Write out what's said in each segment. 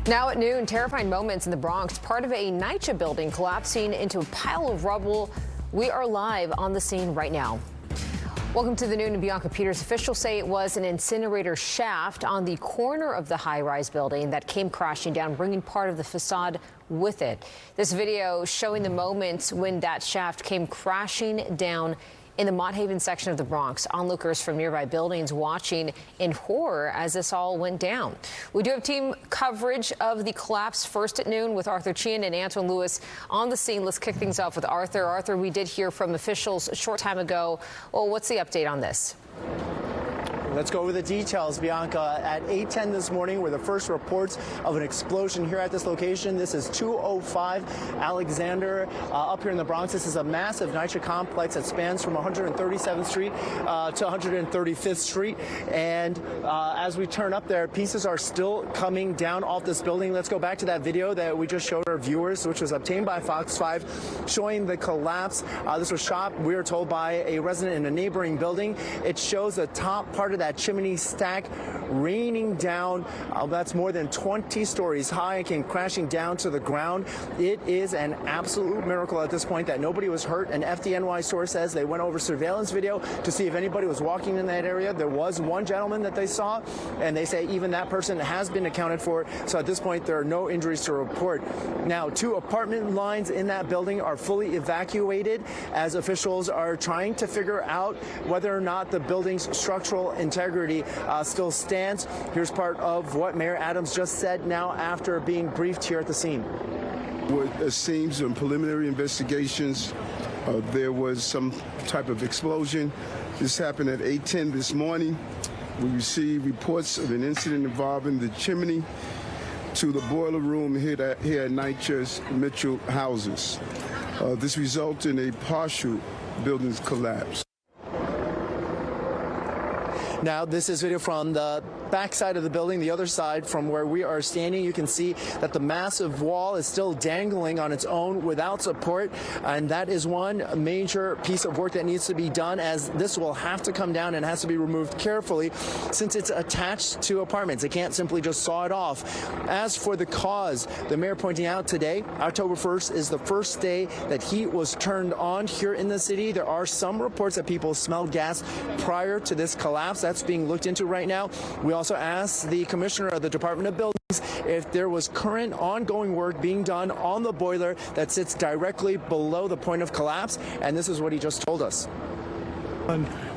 Now at noon, terrifying moments in the Bronx. Part of a NYCHA building collapsing into a pile of rubble. We are live on the scene right now. Welcome to the Noon and Bianca Peters. Officials say it was an incinerator shaft on the corner of the high-rise building that came crashing down, bringing part of the facade with it. This video showing the moments when that shaft came crashing down in the Mott Haven section of the Bronx. Onlookers from nearby buildings watching in horror as this all went down. We do have team coverage of the collapse first at noon with Arthur Chien and Antoine Lewis on the scene. Let's kick things off with Arthur. Arthur, we did hear from officials a short time ago. Well, what's the update on this? Let's go over the details, Bianca. At 8:10 this morning were the first reports of an explosion here at this location. This is 205 Alexander up here in the Bronx. This is a massive NYCHA complex that spans from 137th Street to 135th Street. And as we turn up there, pieces are still coming down off this building. Let's go back to that video that we just showed our viewers, which was obtained by Fox 5, showing the collapse. This was shot, we are told, by a resident in a neighboring building. It shows the top part of that chimney stack raining down. That's more than 20 stories high and came crashing down to the ground. It is an absolute miracle at this point that nobody was hurt. An FDNY source says they went over surveillance video to see if anybody was walking in that area. There was one gentleman that they saw, and they say even that person has been accounted for. So at this point, there are no injuries to report. Now, 2 apartment lines in that building are fully evacuated as officials are trying to figure out whether or not the building's structural integrity still stands. Here's part of what Mayor Adams just said now after being briefed here at the scene. What it seems in preliminary investigations, there was some type of explosion. This happened at 8:10 this morning. We received reports of an incident involving the chimney to the boiler room here at NYCHA's Mitchell houses. This resulted in a partial building's collapse. Now, this is video from the back side of the building, the other side from where we are standing. You can see that the massive wall is still dangling on its own without support, and that is one major piece of work that needs to be done, as this will have to come down and has to be removed carefully since it's attached to apartments. They can't simply just saw it off. As for the cause, the mayor pointing out today, October 1st is the first day that heat was turned on here in the city. There are some reports that people smelled gas prior to this collapse. That's being looked into right now. We also asked the commissioner of the Department of Buildings if there was current ongoing work being done on the boiler that sits directly below the point of collapse, and this is what he just told us.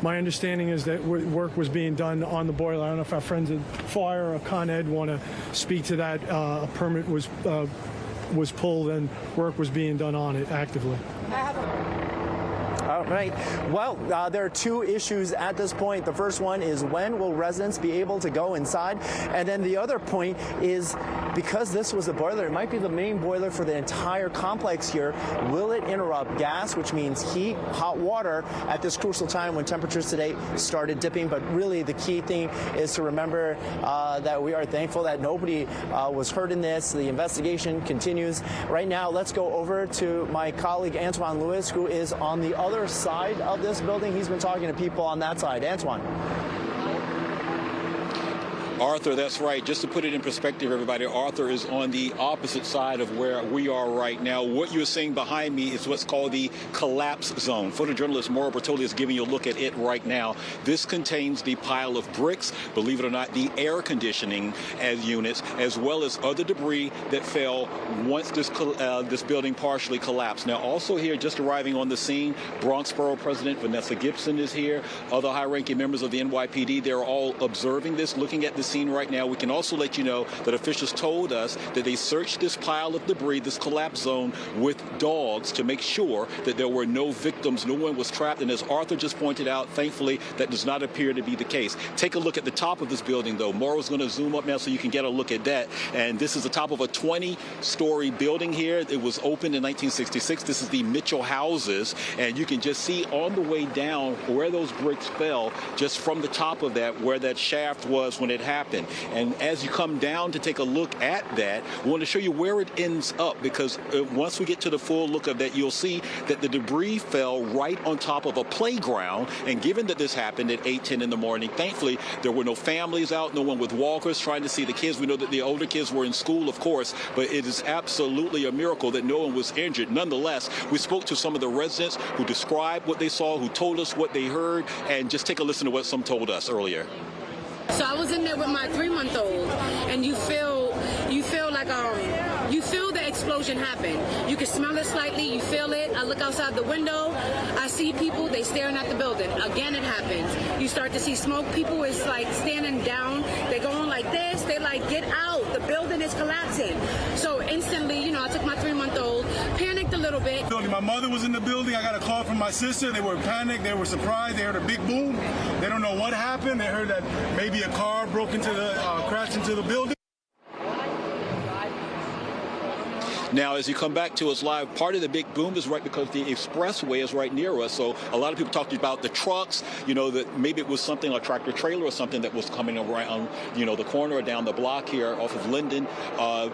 My understanding is that work was being done on the boiler. I don't know if our friends at Fire or Con Ed want to speak to that. A permit was pulled and work was being done on it actively. All right. Well, there are 2 issues at this point. The first one is, when will residents be able to go inside? And then the other point is, because this was a boiler, it might be the main boiler for the entire complex here. Will it interrupt gas, which means heat, hot water, at this crucial time when temperatures today started dipping? But really, the key thing is to remember that we are thankful that nobody was hurt in this. The investigation continues. Right now, let's go over to my colleague Antoine Lewis, who is on the other side of this building. He's been talking to people on that side. Antoine. Arthur, that's right. Just to put it in perspective, everybody, Arthur is on the opposite side of where we are right now. What you're seeing behind me is what's called the collapse zone. Photojournalist Maura Bertoli is giving you a look at it right now. This contains the pile of bricks, believe it or not, the air conditioning units, as well as other debris that fell once this building partially collapsed. Now, also here, just arriving on the scene, Bronx Borough President Vanessa Gibson is here. Other high-ranking members of the NYPD, they're all observing this, looking at this scene right now. We can also let you know that officials told us that they searched this pile of debris, this collapse zone, with dogs to make sure that there were no victims, no one was trapped. And as Arthur just pointed out, thankfully, that does not appear to be the case. Take a look at the top of this building, though. Maura's going to zoom up now so you can get a look at that. And this is the top of a 20-story building here. It was opened in 1966. This is the Mitchell houses. And you can just see on the way down where those bricks fell, just from the top of that, where that shaft was when it happened. happened. And as you come down to take a look at that, we want to show you where it ends up, because once we get to the full look of that, you'll see that the debris fell right on top of a playground. And given that this happened at 8:10 in the morning, thankfully there were no families out, no one with walkers trying to see the kids. We know that the older kids were in school, of course, but it is absolutely a miracle that no one was injured. Nonetheless, we spoke to some of the residents who described what they saw, who told us what they heard, and just take a listen to what some told us earlier. So I was in there with my 3-month-old, and you feel like you feel the explosion happen. You can smell it slightly, you feel it. I look outside the window, I see people, they staring at the building. Again, it happens. You start to see smoke. People is like standing down, they going like this, they like, get out, the building is collapsing. So instantly, I took my 3-month-old, panicked a little bit. My mother was in the building. I got a call from my sister. They were panicked. They were surprised. They heard a big boom. They don't know what happened. They heard that maybe a car broke into crashed into the building. Now, as you come back to us live, part of the big boom is right because the expressway is right near us. So a lot of people talked about the trucks, that maybe it was something, a tractor trailer or something that was coming around, the corner or down the block here off of Linden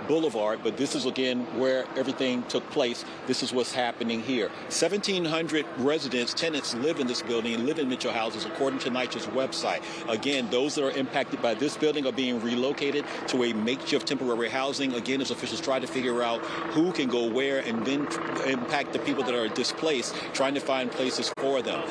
Boulevard. But this is, again, where everything took place. This is what's happening here. 1,700 residents, tenants live in this building and live in Mitchell houses, according to NYCHA's website. Again, those that are impacted by this building are being relocated to a makeshift temporary housing. Again, as officials try to figure out who can go where and then impact the people that are displaced, trying to find places for them.